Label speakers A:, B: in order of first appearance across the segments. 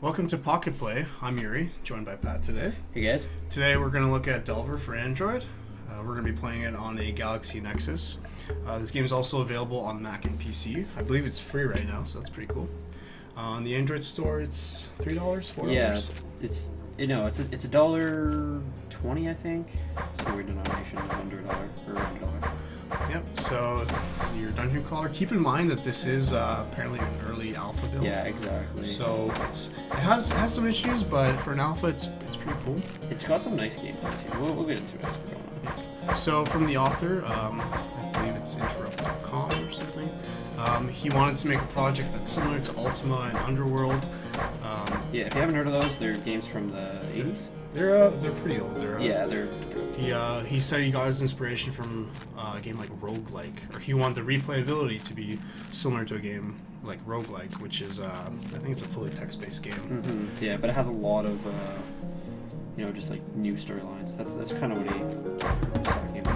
A: Welcome to Pocket Play. I'm Yuri, joined by Pat today.
B: Hey guys.
A: Today we're going to look at Delver for Android. We're going to be playing it on a Galaxy Nexus. This game is also available on Mac and PC. I believe it's free right now, so that's pretty cool. On the Android store, it's $3, $4.
B: Yeah, it's $1.20, I think. It's a weird denomination, under $1 or around $1.
A: Yep. So it's your dungeon crawler. Keep in mind that this is apparently an early alpha build.
B: Yeah, exactly.
A: So it has some issues, but for an alpha, it's pretty cool.
B: It's got some nice gameplay too. We'll get into it as we're going on.
A: Yeah. So from the author, I believe it's interrupt.com or something. He wanted to make a project that's similar to Ultima and Underworld.
B: Yeah, if you haven't heard of those, they're games from the 80s.
A: They're pretty old.
B: He
A: said he got his inspiration from a game like roguelike, or he wanted the replayability to be similar to a game like roguelike, which is I think it's a fully text-based game.
B: Mm-hmm. Yeah, but it has a lot of just like new storylines. That's kind of what he was talking about.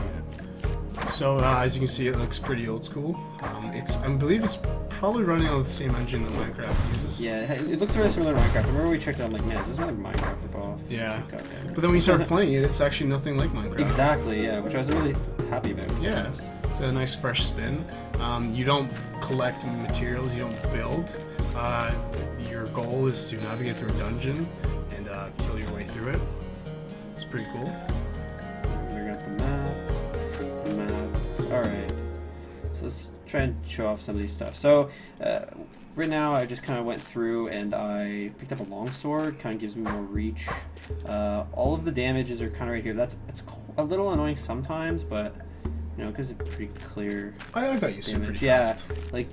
A: So as you can see, it looks pretty old school. I believe it's probably running on the same engine that Minecraft uses.
B: Yeah, it looks really similar to Minecraft. I remember we checked it out, I'm like, man, is this like Minecraft ripoff?
A: Yeah. But then when you start playing it, it's actually nothing like Minecraft.
B: Exactly, yeah, which I was really happy about.
A: Yeah, it's a nice fresh spin. You don't collect materials, you don't build. Your goal is to navigate through a dungeon and kill your way through it. It's pretty cool.
B: We got the map. Alright, so let's try and show off some of these stuff. So, right now I just kind of went through and I picked up a longsword, kind of gives me more reach. All of the damages are kind of right here. It's a little annoying sometimes, but it gives a pretty clear
A: I got used to it pretty
B: yeah,
A: fast.
B: like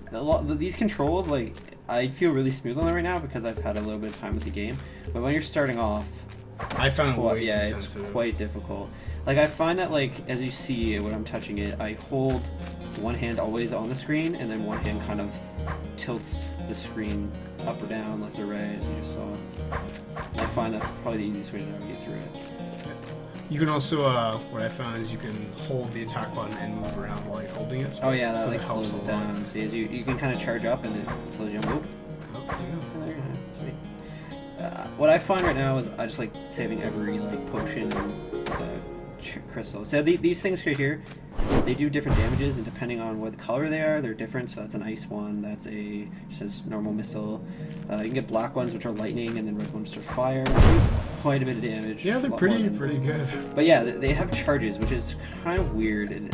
B: these controls, like I feel really smooth on them right now because I've had a little bit of time with the game. But when you're starting off,
A: I found it way too
B: it's
A: sensitive.
B: Quite difficult. Like I find that as you see when I'm touching it, I hold one hand always on the screen and then one hand kind of tilts the screen up or down, left or right, as you just saw. And I find that's probably the easiest way to navigate through it.
A: You can also, what I found is you can hold the attack button and move around while you're holding it.
B: Oh yeah, that
A: so
B: like
A: helps
B: slows
A: a
B: it
A: lot.
B: down. See, as you can kind of charge up and it slows you down.
A: Oh, yeah.
B: What I find right now is I just like saving every potion and crystal. So these things right here, they do different damages, and depending on what color they are, they're different. So that's an ice one. That's just a normal missile. You can get black ones, which are lightning, and then red ones are fire. Quite a bit of damage.
A: Yeah, they're pretty good.
B: But yeah, they have charges, which is kind of weird. And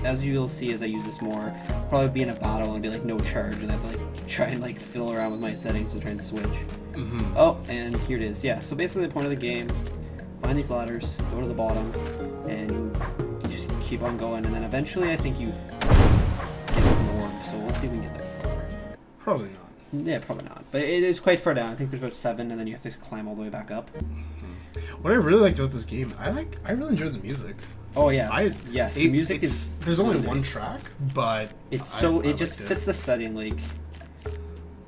B: as you'll see as I use this more, I'll probably be in a battle and be like no charge, and I have to try and fiddle around with my settings to try and switch.
A: Mm-hmm.
B: Oh, and here it is. Yeah, so basically the point of the game, find these ladders, go to the bottom, and you just keep on going, and then eventually I think you get up in the orb, so we'll see if we can get that far.
A: Probably not.
B: Yeah, probably not. But it is quite far down. I think there's about 7, and then you have to climb all the way back up.
A: What I really liked about this game, I really enjoyed the music.
B: Oh yeah, yes. The music is.
A: There's only
B: really
A: one
B: nice.
A: track, but
B: it just fits the setting,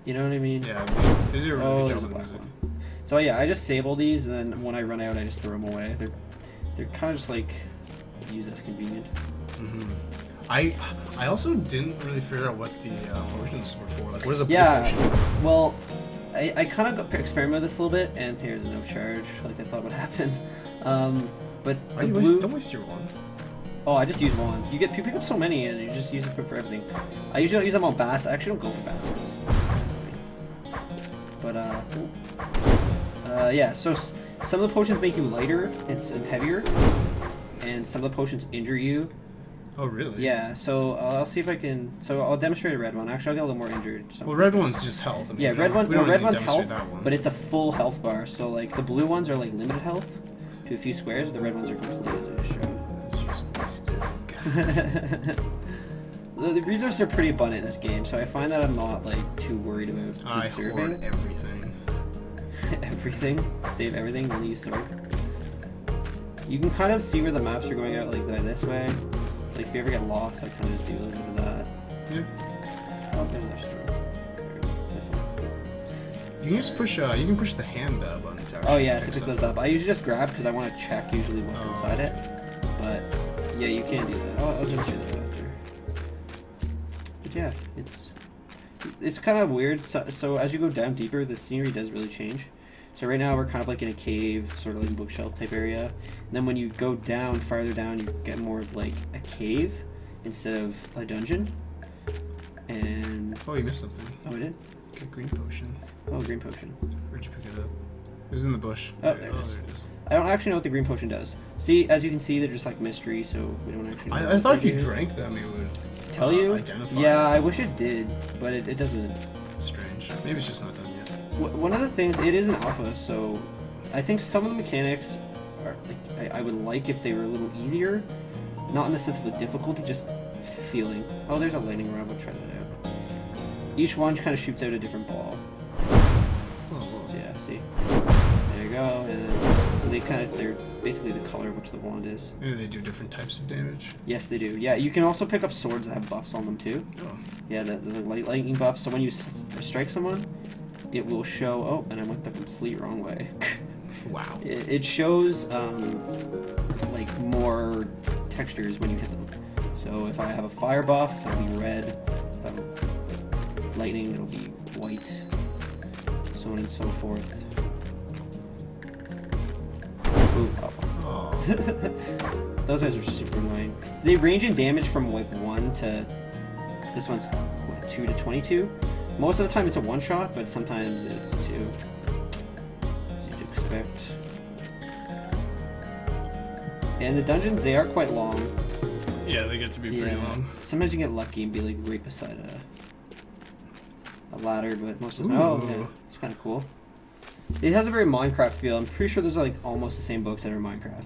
B: you know what I mean?
A: Yeah, they did a really good job with the music.
B: So yeah, I just save all these, and then when I run out, I just throw them away. They're kind of just used as convenient.
A: Mm-hmm. I also didn't really figure out what the potions were for. What is a blue
B: potion?
A: potion?
B: Well, I kind of experimented with this a little bit, and here's no charge, like I thought would happen. But
A: don't waste your wands.
B: Oh, I just use wands. You pick up so many, and you just use it for everything. I usually don't use them on bats. I actually don't go for bats. But yeah. So some of the potions make you lighter and heavier, and some of the potions injure you.
A: Oh, really?
B: Yeah. So I'll see if I can. So I'll demonstrate a red one. Actually, I'll get a little more injured.
A: Well, red one's just health.
B: Yeah, red one's health, but it's a full health bar. So the blue ones are limited health to a few squares. The red ones are complete, as I just showed.
A: That's just wasted.
B: The resources are pretty abundant in this game, so I find that I'm not too worried about conserving.
A: I hoard everything.
B: Everything? Save everything, then use sword. You can kind of see where the maps are going out this way. If you ever get lost, I kind of just do a little bit of that.
A: Yeah.
B: Oh, there's sword. This one.
A: You can just push. You can push the hand button to actually.
B: Oh yeah, to pick those up. I usually just grab because I want to check usually what's inside it. But yeah, you can do that. I'll demonstrate that after. But yeah, it's It's kind of weird. So as you go down deeper, the scenery does really change. So right now we're kind of like in a cave, sort of like bookshelf type area. And then when you go down, farther down, you get more of like a cave instead of a dungeon. And
A: oh, you missed something.
B: Oh, I did?
A: Get green potion.
B: Oh, green potion.
A: Where'd you pick it up? It was in the bush.
B: Oh, there it is. I don't actually know what the green potion does. See, as you can see, they're just like mystery, so we don't actually know.
A: I thought if you drank them, it would
B: tell you.
A: Identify.
B: Yeah, I wish it did, but it doesn't.
A: Strange. Maybe it's just not done yet.
B: One of the things, it is an alpha, so I think some of the mechanics are like I would like if they were a little easier, not in the sense of the difficulty, just feeling. Oh, there's a lightning rod. We'll try that out. Each one kind of shoots out a different ball.
A: Whoa.
B: So yeah, see. There you go. And so they're basically the color of which the wand is.
A: Maybe they do different types of damage.
B: Yes, they do. Yeah, you can also pick up swords that have buffs on them too.
A: Oh.
B: Yeah, there's like lightning buffs. So when you strike someone, it will show. Oh, and I went the complete wrong way.
A: Wow.
B: It shows like more textures when you hit them. So if I have a fire buff, it'll be red. If I have lightning, it'll be white. So on and so forth. Ooh,
A: oh.
B: Those guys are super annoying. They range in damage from like 1 to... This one's, what, 2 to 22? Most of the time it's a one-shot, but sometimes it's 2. As you'd expect. And the dungeons, they are quite long.
A: Yeah, they get to be pretty long.
B: Sometimes you get lucky and be like right beside a ladder, but most of the time... Oh, yeah, it's kind of cool. It has a very Minecraft feel. I'm pretty sure those are like almost the same books that are in Minecraft.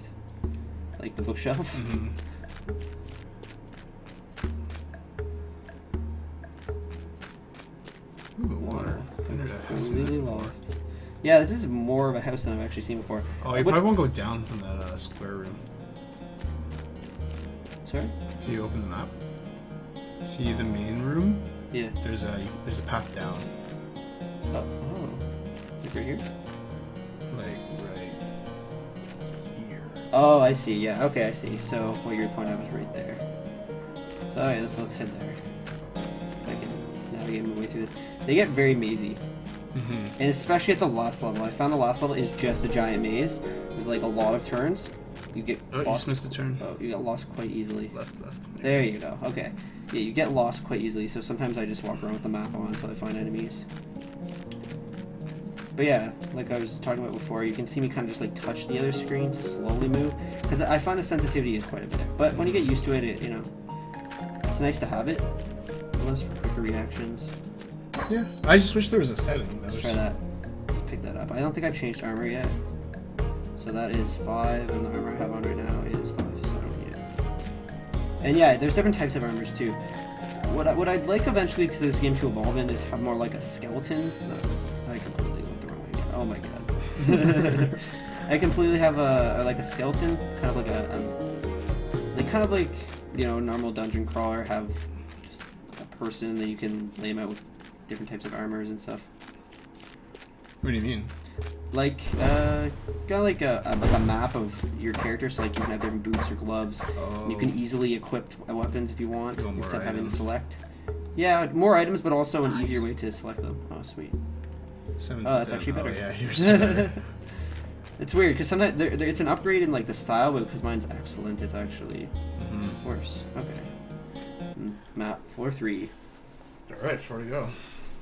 B: Like the bookshelf.
A: Mm-hmm. Ooh, water.
B: Completely lost. Yeah, this is more of a house than I've actually seen before.
A: Oh, you probably won't go down from that square room.
B: Sorry?
A: If you open the map, see the main room?
B: Yeah.
A: There's a path down.
B: Oh. Like right here?
A: Like right here.
B: Oh, I see. Yeah. Okay, I see. So what you're pointing out was right there. So alright, let's head there. If I can navigate my way through this. They get very mazy.
A: Mm-hmm.
B: And especially at the last level. I found the last level is just a giant maze with like a lot of turns. You get
A: lost.
B: You
A: just missed a turn.
B: Oh, you get lost quite easily.
A: Left.
B: There you go. Okay. Yeah, you get lost quite easily, so sometimes I just walk around with the map on until I find enemies. But yeah, like I was talking about before, you can see me kind of just like touch the other screen to slowly move, because I find the sensitivity is quite a bit. But when you get used to it, you know, it's nice to have it. Unless for quicker reactions.
A: Yeah, I just wish there was a setting.
B: Let's try that. Let's pick that up. I don't think I've changed armor yet. So that is 5, and the armor I have on right now is 5, so I don't need it. And yeah, there's different types of armors too. What I'd like eventually to this game to evolve in is have more like a skeleton. No, I completely went the wrong way again. Oh my god. I completely have like a skeleton, kind of like you know, normal dungeon crawler, have just a person that you can lay them out with different types of armors and stuff.
A: What do you mean?
B: Like, kind of like a map of your character, so like you can have different boots or gloves.
A: Oh.
B: You can easily equip weapons if you want, instead of having to select. Yeah, more items, but also an easier way to select them. Oh, sweet.
A: 7
B: Oh, that's
A: 10.
B: actually better.
A: Oh, yeah, here's better.
B: It's weird, because sometimes it's an upgrade in like the style, but because mine's excellent, it's actually worse. Okay. Map floor 3.
A: Alright, 4 to go.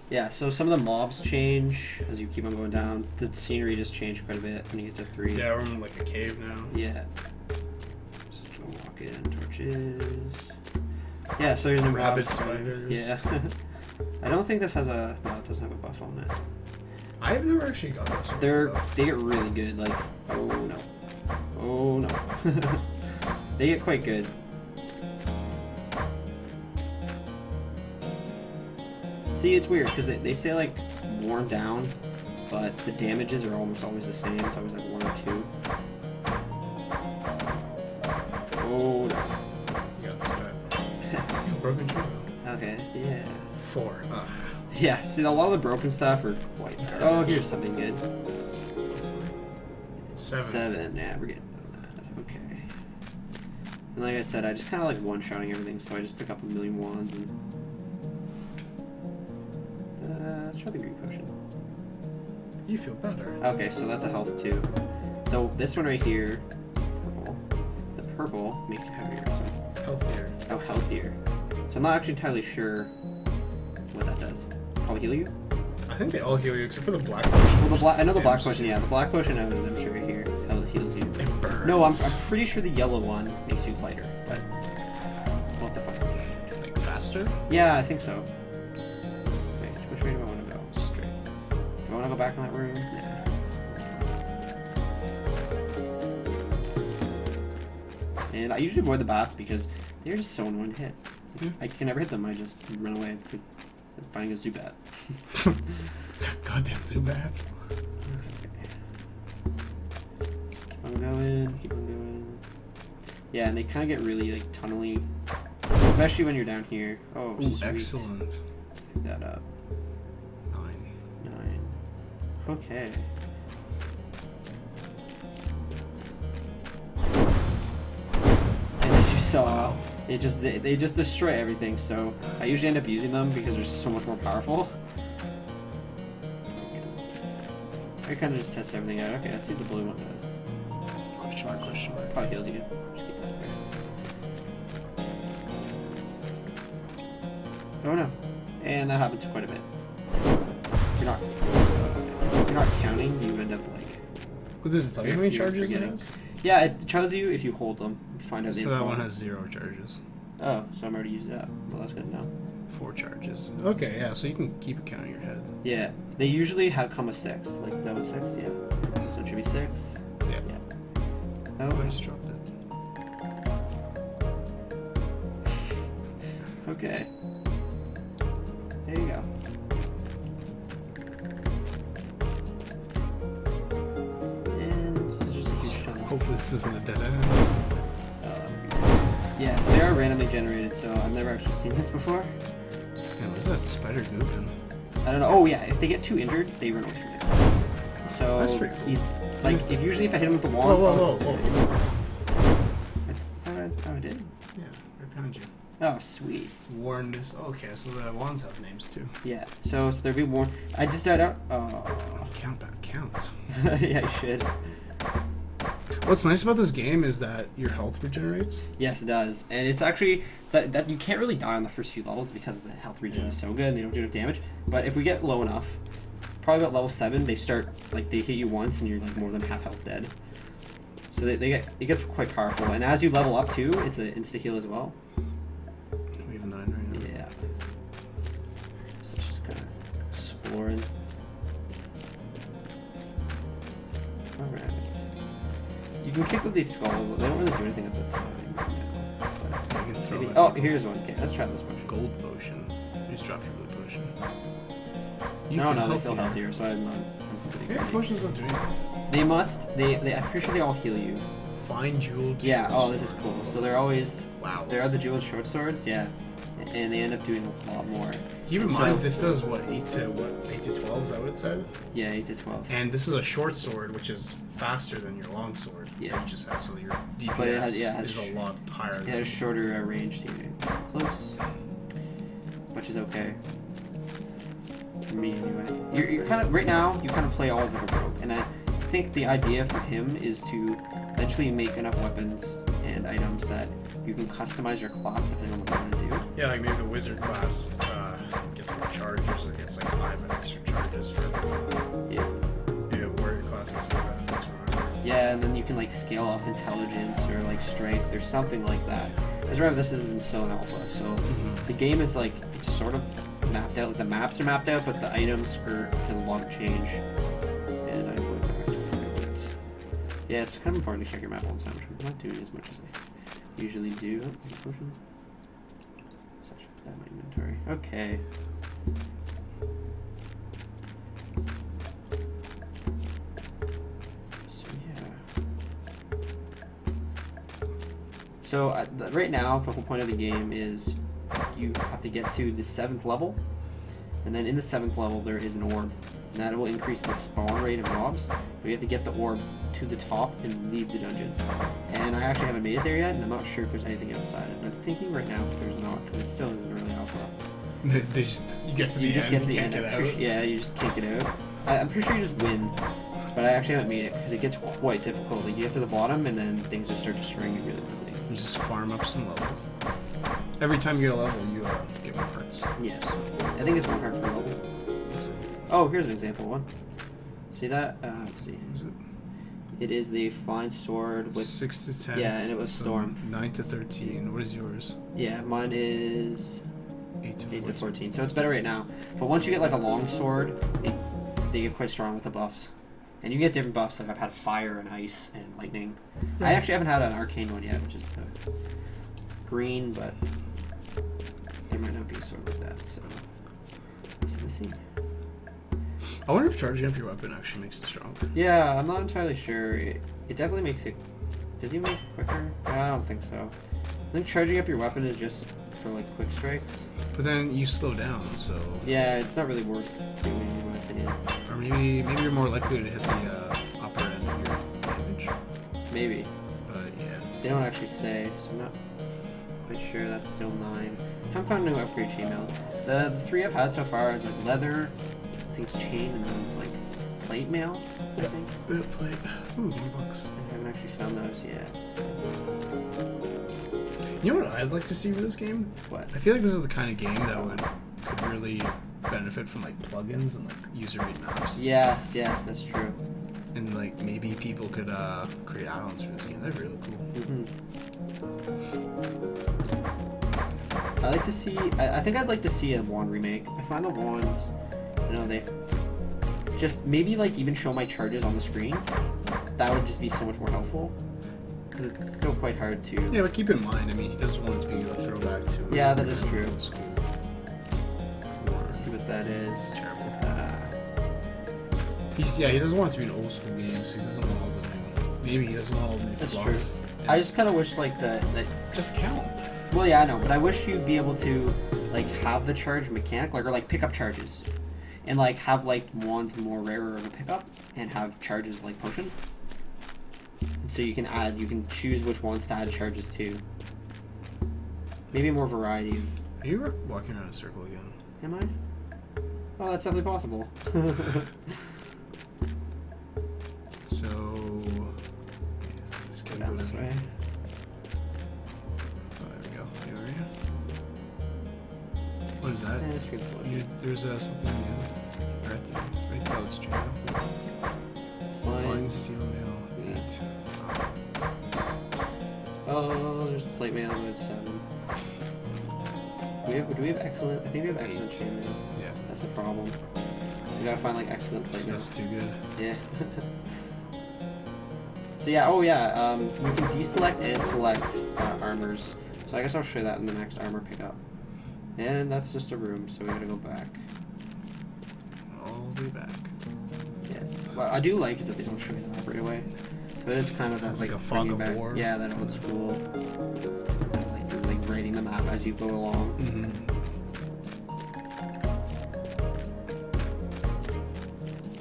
B: Yeah, so some of the mobs change as you keep on going down. The scenery just changed quite a bit when you get to 3.
A: Yeah, we're in like a cave now.
B: Yeah. Just keep on walking. Torches. Yeah, so there's no
A: rabbit
B: mobs.
A: spiders.
B: Yeah. I don't think this has a... No, it doesn't have a buff on it.
A: I've never actually got this.
B: They get really good. Like, oh no. Oh no. They get quite good. See, it's weird, because they say, like, worn down, but the damages are almost always the same. It's always, like, 1 or 2. Oh, no.
A: You got this bad. Yo, broken tree.
B: Okay, yeah.
A: 4. Ugh.
B: Yeah, see, a lot of the broken stuff are quite bad. Oh, here's something good. 7. Yeah, we're getting that. Okay. And like I said, I just kind of like one-shotting everything, so I just pick up a million wands and... Let's try the green potion.
A: You feel better.
B: Okay, so that's a health too. Though this one right here, purple, the purple makes you heavier. So.
A: Healthier.
B: Oh, healthier. So I'm not actually entirely sure what that does. Probably heal you?
A: I think they all heal you except for the black potion.
B: Well, I know the black potion, yeah. The black potion, I'm sure here, heals you.
A: It burns.
B: No, I'm pretty sure the yellow one makes you lighter, but what the fuck?
A: Like faster?
B: Yeah, I think so. Wait, which way do I want to go? Straight. Do I want to go back in that room? Yeah. And I usually avoid the bats because they're just so annoying to hit. I can never hit them, I just run away. It's like finding a Zubat.
A: Goddamn Zubats.
B: Keep on going, keep on going. Yeah, and they kind of get really like tunnely, especially when you're down here. Oh,
A: ooh,
B: sweet.
A: excellent.
B: Pick that up.
A: 9.
B: Okay. And as you saw, they just destroy everything. So I usually end up using them because they're so much more powerful. I kind of just test everything out. Okay, let's see what the blue one does.
A: Question mark, question mark.
B: Probably heals you. Just keep that there. Oh no. And that happens quite a bit. If you're not counting, you end up like...
A: What does it tell you how many charges it has?
B: Yeah, it tells you if you hold them. Find out the
A: So that
B: info.
A: one has 0 charges.
B: Oh, so I'm already used it up. Well, that's good to know.
A: 4 charges. Okay, yeah, so you can keep a count in your head.
B: Yeah, they usually come with 6. Like that was 6, yeah. This one should be 6.
A: Yeah.
B: Oh,
A: I just dropped it.
B: okay. There you go. And this is just a huge tunnel.
A: Hopefully this isn't a dead end.
B: Yeah, so they are randomly generated, so I've never actually seen this before.
A: Yeah, what is that spider gooping?
B: I don't know. Oh yeah, if they get too injured, they run away from you. So
A: That's pretty cool.
B: he's like, if I hit him with the wand.
A: Whoa.
B: I did.
A: Yeah, right behind you.
B: Oh, sweet.
A: Warned us. Okay, so the wands have names too.
B: Yeah. So there'll be more. I just died out. Oh.
A: Count back, count.
B: Yeah, I should.
A: What's nice about this game is that your health regenerates.
B: Yes, it does, and it's actually that you can't really die on the first few levels because the health regen is so good and they don't do enough damage. But if we get low enough, probably about level 7, they start like they hit you once and you're like more than half health dead. So it gets quite powerful, and as you level up too, it's an insta heal as well.
A: We have a 9 right now.
B: Yeah. So it's just kind of exploring. Alright. You can kick with these skulls. They don't really do anything at the time.
A: You can throw it.
B: Oh, here's one. Okay, let's try this potion.
A: Gold potion. You just dropped your blue potion.
B: No, they feel healthier, so I'm completely
A: Yeah,
B: crazy.
A: potions don't do anything.
B: They must. I'm pretty sure they all heal you.
A: Fine jeweled.
B: Yeah.
A: short
B: Oh, this is
A: sword.
B: cool. So they're always.
A: Wow.
B: There are the jeweled short swords. Yeah, and they end up doing a lot more.
A: Keep in
B: So-
A: mind, this does what 8 to 12? Is that what it said?
B: Yeah, 8 to 12.
A: And this is a short sword, which is faster than your long sword.
B: Yeah.
A: It just has, so your DPS
B: But it has
A: is a lot higher.
B: It has shorter range to close, which is okay. For me, anyway. You're kind of right now. You kind of play all as like a rogue, and I think the idea for him is to eventually make enough weapons and items that you can customize your class depending on what you want to do.
A: Yeah, like maybe the wizard class gets more charges, or gets like 5 extra charges for.
B: Yeah.
A: Warrior class gets more benefits from it.
B: Yeah, and then you can like scale off intelligence or like strength or something like that. As remember, this is still an alpha, so the game is like it's sort of mapped out. Like the maps are mapped out, but the items are a lot of change. And I would actually it. Yeah, it's kind of important to check your map all the time, which I'm not doing as much as I usually do. Oh, potion. So I should put that in my inventory. Okay. So right now, the whole point of the game is you have to get to the 7th level, and then in the 7th level there is an orb, and that will increase the spawn rate of mobs, but you have to get the orb to the top and leave the dungeon. And I actually haven't made it there yet, and I'm not sure if there's anything outside it. I'm thinking right now there's not, because it still is an early alpha.
A: They just you get to the end,
B: get to the
A: can't
B: end.
A: get out.
B: Yeah, you just can't get out. I'm pretty sure you just win, but I actually haven't made it because it gets quite difficult. Like, you get to the bottom and then things just start destroying you really quickly.
A: You just farm up some levels. Every time you get a level, you get more parts.
B: Yes, I think it's 1 heart per level. Oh, here's an example one. See that? Let's see.
A: Is it?
B: It is the fine sword with
A: 6 to 10.
B: Yeah, and it was
A: so
B: storm.
A: 9 to 13. What is yours?
B: Yeah, mine is
A: 8 to
B: 8
A: 14.
B: to 14. So it's better right now. But once you get like a long sword, they get quite strong with the buffs. And you get different buffs. Like I've had fire and ice and lightning. I actually haven't had an arcane one yet, which is the green, but there might not be a sword like that. So let's see.
A: I wonder if charging up your weapon actually makes it stronger.
B: Yeah, I'm not entirely sure. It definitely makes it. Does he make it quicker? I don't think so. I think charging up your weapon is just for like quick strikes.
A: But then you slow down, so.
B: Yeah, it's not really worth doing in my opinion.
A: Or maybe you're more likely to hit the upper end of your damage.
B: Maybe.
A: But yeah.
B: They don't actually say, so I'm not quite sure. That's still 9. I haven't found a new upgrade chainmail. The 3 I've had so far is like leather, I think it's chain, and then it's like plate mail, I think.
A: Plate. Ooh, $1.
B: I haven't actually found those yet.
A: You know what I'd like to see for this game?
B: What?
A: I feel like this is the kind of game that could really benefit from like plugins and like user-made maps.
B: Yes, that's true.
A: And like maybe people could create add-ons for this game. That'd be really cool.
B: I like to see. I think I'd like to see a wand remake. I find the wands, they just maybe like even show my charges on the screen. That would just be so much more helpful. Because it's still quite hard to.
A: Yeah, but keep in mind, I mean, he doesn't want it to be a throwback to.
B: Yeah, that is true.
A: Old school.
B: Let's see what that is.
A: It's terrible. He doesn't want it to be an old school game, so he doesn't want all the new. Maybe he doesn't want all the new
B: That's
A: fluff.
B: true.
A: Yeah.
B: I just kind of wish like that.
A: Just count.
B: Well, yeah, I know, but I wish you'd be able to like have the charge mechanic, like or like pick up charges, and like have like wands more rarer of a pickup, and have charges like potions. And so you can choose which ones to add charges to. Maybe more variety of.
A: Are you walking around in a circle again?
B: Am I? Oh, that's definitely possible.
A: So, yeah, let's go
B: Down this way.
A: Oh, there we go. Here we go. What is that?
B: Yeah, screen potion.
A: There's something in the end. Right at the end. Right there. Let's check it out. Fine steel mail. 8.
B: Oh, there's plate mail at 7. Do we have excellent? I think we have excellent
A: 8.
B: chain mail.
A: Yeah.
B: That's a problem. So we gotta find like excellent plate mail.
A: Stuff's too good.
B: Yeah. So yeah, we can deselect and select armors. So I guess I'll show you that in the next armor pickup. And that's just a room, so we gotta go back.
A: All the way back.
B: Yeah. What I do like is that they don't show you the map right away. So it is kind of that
A: It's like a
B: bringing
A: fog of war.
B: Yeah, that old school. Like you're like writing the map as you go along.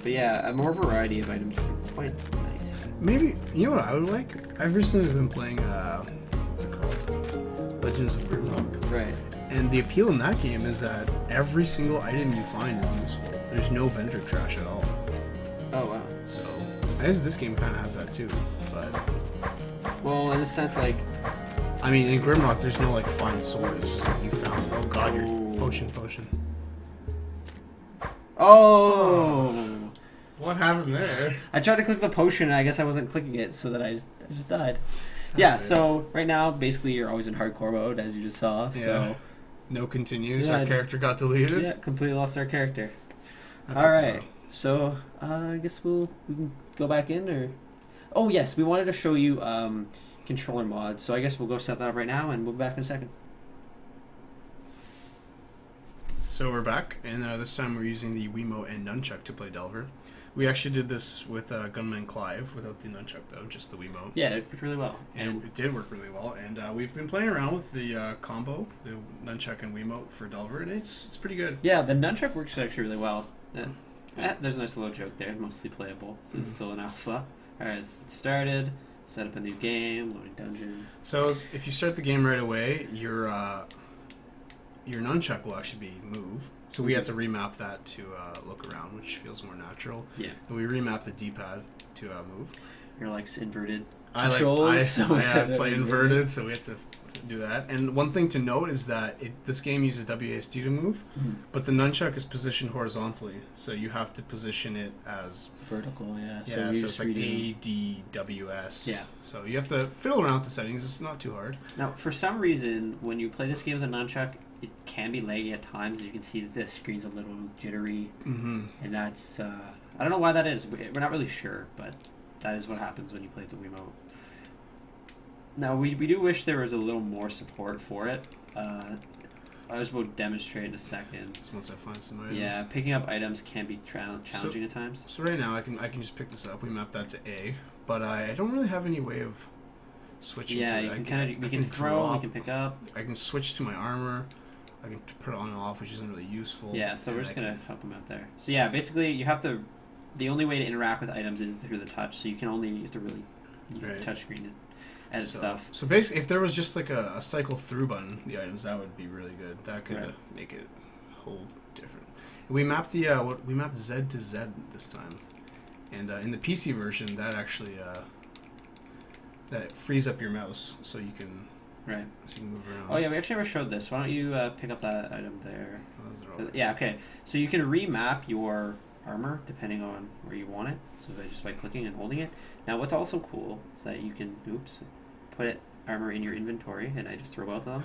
B: But yeah, a more variety of items would be quite nice.
A: Maybe, you know what I would like? I've recently been playing, what's it called? Legends of Grimrock.
B: Right.
A: And the appeal in that game is that every single item you find is useful. There's no vendor trash at all.
B: Oh wow.
A: So, I guess this game kind of has that too, but...
B: Well, in a sense, like...
A: I mean, in Grimrock, there's no, like, fine sword. It's just like you found, oh god, your potion.
B: Oh!
A: What happened there?
B: I tried to click the potion, and I guess I wasn't clicking it, so that I just died. Yeah, so right now, basically, you're always in hardcore mode, as you just saw.
A: Yeah.
B: So
A: No continues.
B: Yeah,
A: Our character got deleted.
B: yeah, completely lost our character.
A: That's
B: All
A: okay,
B: right,
A: though.
B: so I guess we can go back in, or oh yes, we wanted to show you controller mods. So I guess we'll go set that up right now, and we'll be back in a second.
A: So we're back, and this time we're using the Wiimote and Nunchuck to play Delver. We actually did this with Gunman Clive without the Nunchuck, though, just the Wiimote.
B: Yeah, it worked really well.
A: And it did work really well, and we've been playing around with the combo, the Nunchuck and Wiimote for Delver, and it's pretty good.
B: Yeah, the Nunchuck works actually really well. There's a nice little joke there, mostly playable, since it's still an alpha. Alright, let's get started, set up a new game, loading dungeon.
A: So if you start the game right away, you're your nunchuck will actually be move. So we had to remap that to look around, which feels more natural.
B: Yeah.
A: And we remap the D-pad to move.
B: You're like inverted
A: controls. I play
B: inverted,
A: inverted, so we had to do that. And one thing to note is that this game uses WASD to move, but the nunchuck is positioned horizontally, so you have to position it as
B: vertical. Yeah.
A: Yeah, so it's like A, D, W, S.
B: Yeah.
A: So you have to fiddle around with the settings. It's not too hard.
B: Now, for some reason, when you play this game with a nunchuck, it can be laggy at times. You can see that the screen's a little jittery, and that's I don't know why that is. We're not really sure, but that is what happens when you play the Wiimote. Now, we do wish there was a little more support for it. I just will demonstrate in a second.
A: Just once I find some items.
B: Yeah, picking up items can be challenging at times.
A: So right now, I can just pick this up. We map that to A, but I don't really have any way of switching.
B: Yeah,
A: to it.
B: you can throw, you can pick up.
A: I can switch to my armor. I can put it on and off, which isn't really useful.
B: Yeah, so we're just gonna help him out there. So yeah, basically you have to. The only way to interact with items is through the touch. So you have to really use the touch screen to edit stuff.
A: So basically, if there was just like a cycle through button, the items, that would be really good. That could make it hold different. We mapped we mapped Z to Z this time, and in the PC version, that actually that frees up your mouse so you can.
B: Right.
A: So you can move around.
B: Oh yeah, we actually never showed this. Why don't you pick up that item there?
A: Oh,
B: yeah, okay. So you can remap your armor depending on where you want it. So just by clicking and holding it. Now what's also cool is that you can, put armor in your inventory, and I just throw both of them.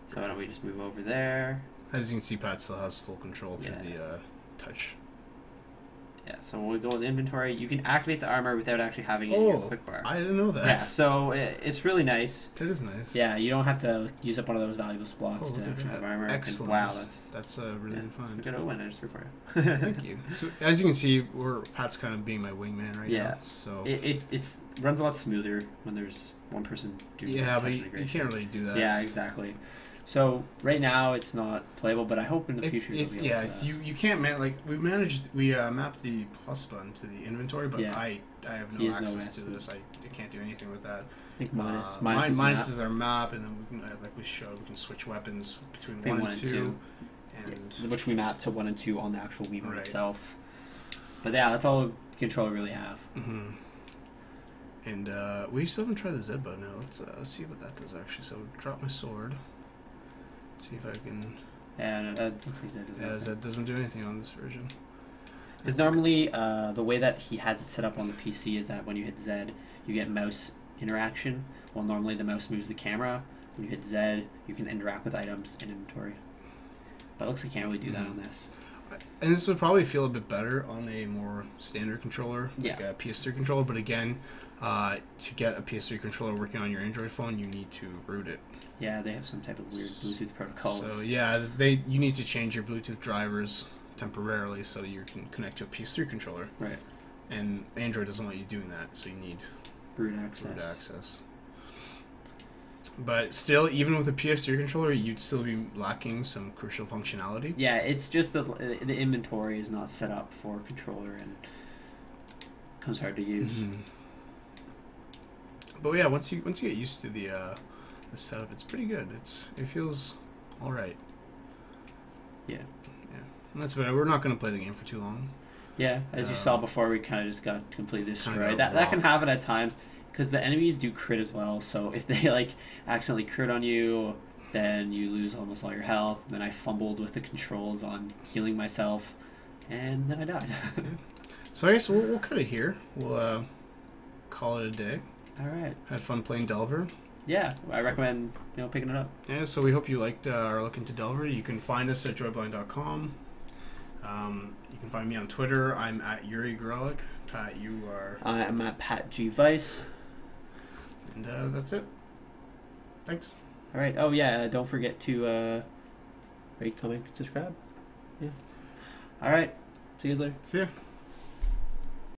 B: So why don't we just move over there?
A: As you can see, Pat still has full control through the touch.
B: Yeah, so when we go in the inventory, you can activate the armor without actually having it in your quick bar.
A: I didn't know that.
B: Yeah, so it's really nice.
A: It is nice.
B: Yeah, you don't have to use up one of those valuable spots to actually have armor.
A: Excellent.
B: Wow,
A: that's a really good find.
B: Good open, I just threw for you.
A: Thank you. So as you can see, Pat's kind of being my wingman right now. So
B: it runs a lot smoother when there's one person doing
A: but you can't really do that.
B: Yeah, exactly. So right now it's not playable, but I hope in the future.
A: You can't we mapped the plus button to the inventory, but I have no access to this. I can't do anything with that.
B: I think
A: minus is our map, and then we can, like we showed, we can switch weapons between 1 and 2, and
B: which we map to 1 and 2 on the actual Wiimote itself. But yeah, that's all the control we really have.
A: And we still haven't tried the Z button now. Let's see what that does actually. So drop my sword. See if I can.
B: Yeah, no, that looks like Z doesn't.
A: Z doesn't do anything on this version.
B: Because normally, the way that he has it set up on the PC is that when you hit Z, you get mouse interaction. Well, normally the mouse moves the camera. When you hit Z, you can interact with items in inventory. But it looks like you can't really do that on this.
A: And this would probably feel a bit better on a more standard controller, like a PS3 controller. But again, to get a PS3 controller working on your Android phone, you need to root it.
B: Yeah, they have some type of weird Bluetooth protocols.
A: So yeah, you need to change your Bluetooth drivers temporarily so you can connect to a PS3 controller.
B: Right.
A: And Android doesn't want you doing that, so you need
B: root access.
A: But still, even with a PS3 controller, you'd still be lacking some crucial functionality.
B: Yeah, it's just the inventory is not set up for controller and becomes hard to use.
A: But yeah, once you get used to the setup, it's pretty good. It feels all right. Yeah. And that's about it. We're not going to play the game for too long.
B: Yeah, as you saw before, we kind of just got completely destroyed. That can happen at times because the enemies do crit as well. So if they accidentally crit on you, then you lose almost all your health. Then I fumbled with the controls on healing myself, and then I died.
A: So I guess we'll cut it here. We'll call it a day.
B: All right.
A: Had fun playing Delver.
B: Yeah, I recommend picking it up.
A: Yeah, so we hope you liked our look into Delver. You can find us at joyblind.com. You can find me on Twitter. I'm at Yuri Gorelick. Pat, you are...
B: I'm at Pat G. Vice.
A: And that's it. Thanks.
B: All right. Oh, yeah, don't forget to rate, comment, subscribe. Yeah. All right. See you guys later.
A: See ya.